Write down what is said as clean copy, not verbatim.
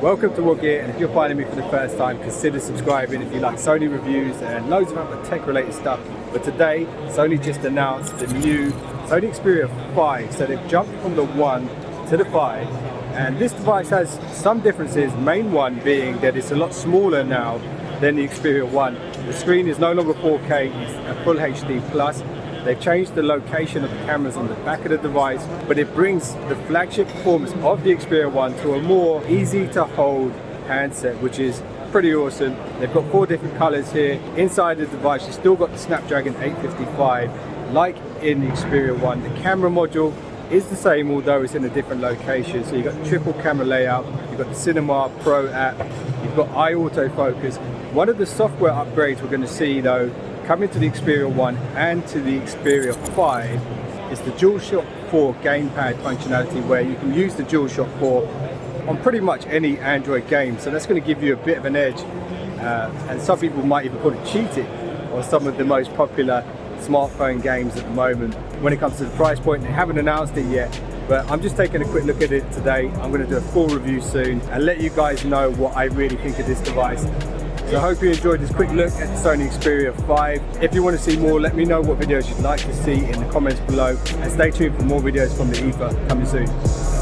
Welcome to What Gear, and if you're finding me for the first time, consider subscribing if you like Sony reviews and loads of other tech related stuff. But today, Sony just announced the new Sony Xperia 5, so they've jumped from the 1 to the 5, and this device has some differences, main one being that it's a lot smaller now than the Xperia 1. The screen is no longer 4K, it's a full HD plus. They've changed the location of the cameras on the back of the device, but it brings the flagship performance of the Xperia 1 to a more easy to hold handset, which is pretty awesome. They've got 4 different colors here. Inside the device, you've still got the Snapdragon 855, like in the Xperia 1. The camera module is the same, although it's in a different location. So you've got the triple camera layout, you've got the Cinema Pro app, you've got eye autofocus. One of the software upgrades we're going to see though, coming to the Xperia 1 and to the Xperia 5, is the DualShock 4 gamepad functionality, where you can use the DualShock 4 on pretty much any Android game. So that's going to give you a bit of an edge, and some people might even call it cheating on some of the most popular smartphone games at the moment. When it comes to the price point, they haven't announced it yet, but I'm just taking a quick look at it today. I'm going to do a full review soon and let you guys know what I really think of this device. So I hope you enjoyed this quick look at the Sony Xperia 5. If you want to see more, let me know what videos you'd like to see in the comments below, and stay tuned for more videos from the Ether coming soon.